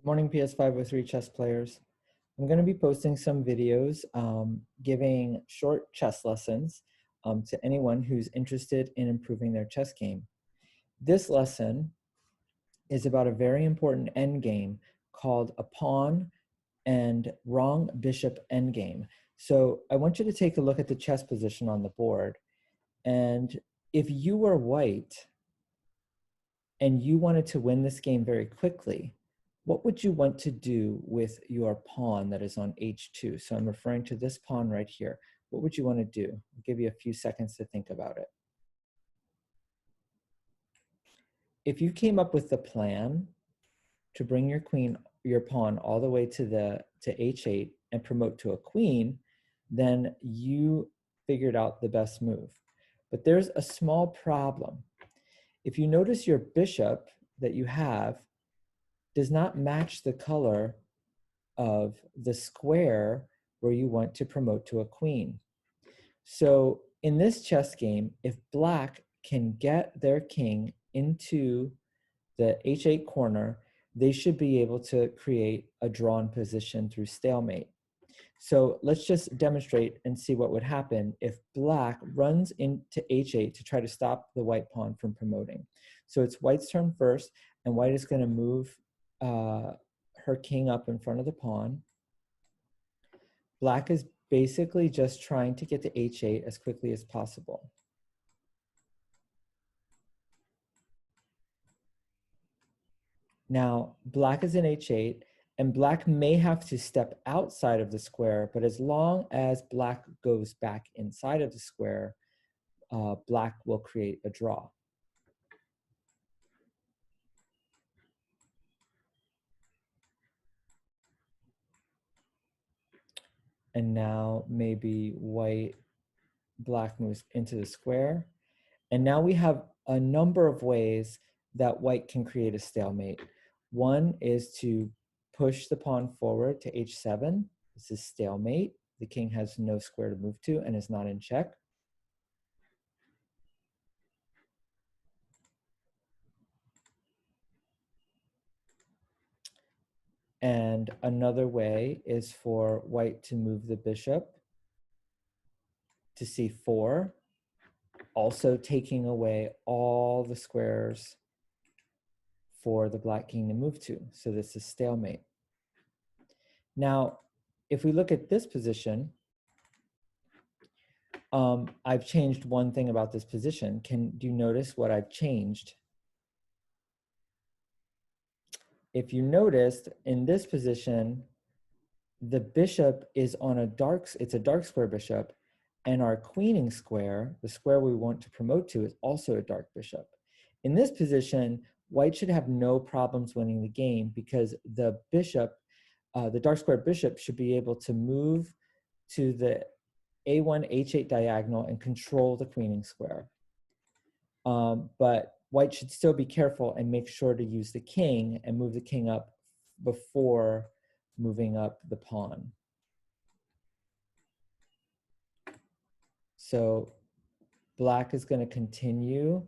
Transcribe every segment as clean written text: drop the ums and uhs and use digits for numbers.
Morning PS503 chess players. I'm going to be posting some videos giving short chess lessons to anyone who's interested in improving their chess game. This lesson is about a very important endgame called a pawn and wrong bishop endgame. So I want you to take a look at the chess position on the board. And if you were white and you wanted to win this game very quickly, what would you want to do with your pawn that is on h2? So I'm referring to this pawn right here. What would you want to do? I'll give you a few seconds to think about it. If you came up with the plan to bring your pawn all the way to h8 and promote to a queen, then you figured out the best move. But there's a small problem. If you notice, your bishop that you have does not match the color of the square where you want to promote to a queen. So in this chess game, if black can get their king into the h8 corner, they should be able to create a drawn position through stalemate. So let's just demonstrate and see what would happen if black runs into h8 to try to stop the white pawn from promoting. So it's white's turn first, and white is going to move her king up in front of the pawn. Black is basically just trying to get to h8 as quickly as possible. Now, black is in h8, and black may have to step outside of the square, but as long as black goes back inside of the square, black will create a draw. And now maybe black moves into the square. And now we have a number of ways that white can create a stalemate. One is to push the pawn forward to h7. This is stalemate. The king has no square to move to and is not in check. And another way is for white to move the bishop to c4, also taking away all the squares for the black king to move to. So this is stalemate. Now, if we look at this position, I've changed one thing about this position. Do you notice what I've changed? If you noticed, in this position, the bishop is on it's a dark square bishop, and our queening square, the square we want to promote to, is also a dark bishop. In this position, white should have no problems winning the game because the bishop, the dark square bishop, should be able to move to the a1 h8 diagonal and control the queening square. But white should still be careful and make sure to use the king and move the king up before moving up the pawn. So black is going to continue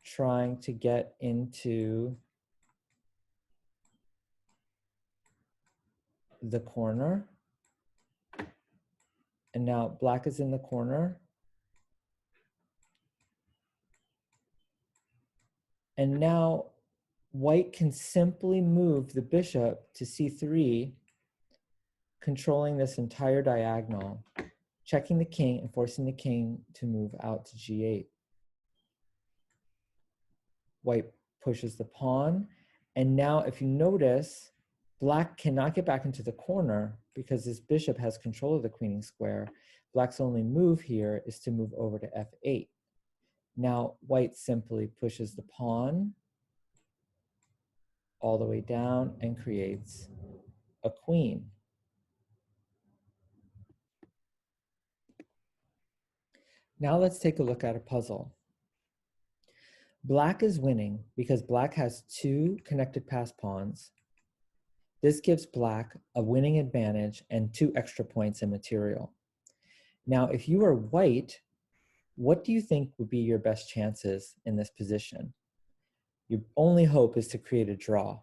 trying to get into the corner. And now black is in the corner. And now white can simply move the bishop to c3, controlling this entire diagonal, checking the king and forcing the king to move out to g8. White pushes the pawn. And now if you notice, black cannot get back into the corner because this bishop has control of the queening square. Black's only move here is to move over to f8. Now white simply pushes the pawn all the way down and creates a queen. Now let's take a look at a puzzle. Black is winning because black has two connected pass pawns. This gives black a winning advantage and 2 extra points in material. Now, if you are white, what do you think would be your best chances in this position? Your only hope is to create a draw.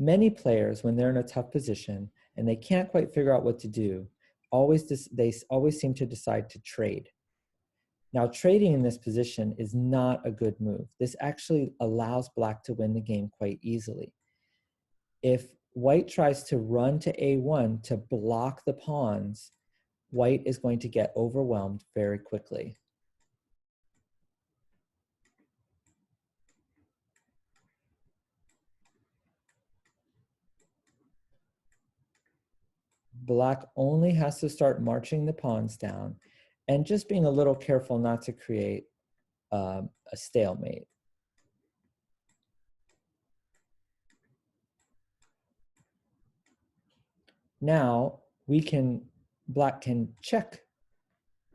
Many players, when they're in a tough position and they can't quite figure out what to do, they always seem to decide to trade. Now, trading in this position is not a good move. This actually allows black to win the game quite easily. If white tries to run to A1 to block the pawns, white is going to get overwhelmed very quickly. Black only has to start marching the pawns down and just being a little careful not to create a stalemate. Now black can check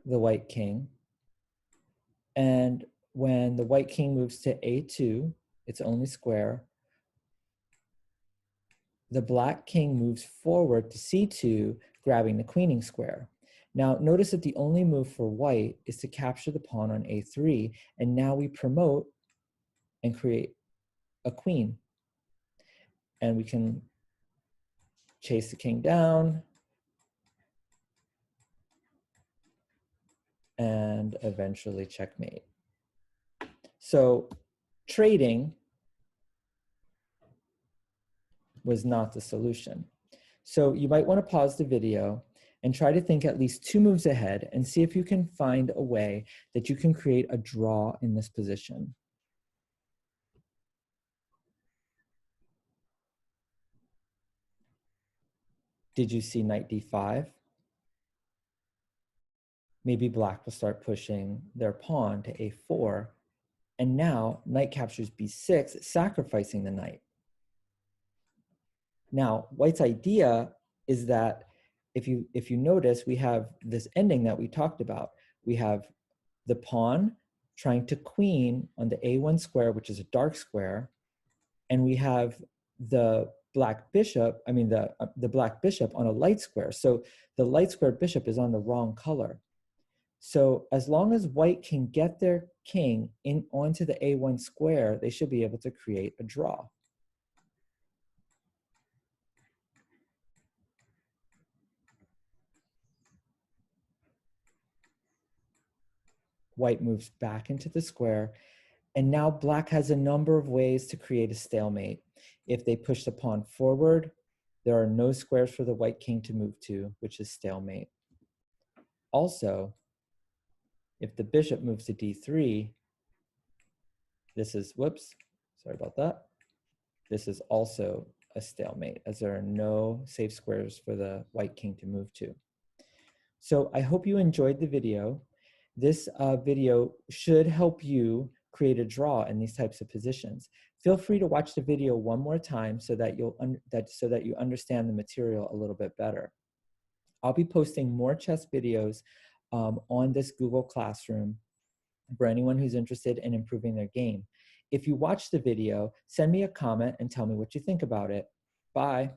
the white king, and when the white king moves to A2, its only square, the black king moves forward to C2, grabbing the queening square. Now, notice that the only move for white is to capture the pawn on A3, and now we promote and create a queen. And we can chase the king down and eventually checkmate. So trading was not the solution. So you might want to pause the video and try to think at least 2 moves ahead and see if you can find a way that you can create a draw in this position. Did you see knight d5? Maybe black will start pushing their pawn to a4, and now knight captures b6, sacrificing the knight. Now, white's idea is that if you notice, we have this ending that we talked about. We have the pawn trying to queen on the A1 square, which is a dark square, and we have the black bishop, the black bishop on a light square. So the light square bishop is on the wrong color. So as long as white can get their king onto the A1 square, they should be able to create a draw. White moves back into the square, and now black has a number of ways to create a stalemate. If they push the pawn forward, there are no squares for the white king to move to, which is stalemate. Also, if the bishop moves to d3, this is, whoops, sorry about that. This is also a stalemate, as there are no safe squares for the white king to move to. So I hope you enjoyed the video. This video should help you create a draw in these types of positions. Feel free to watch the video one more time so that you understand the material a little bit better. I'll be posting more chess videos on this Google Classroom for anyone who's interested in improving their game. If you watch the video, send me a comment and tell me what you think about it. Bye.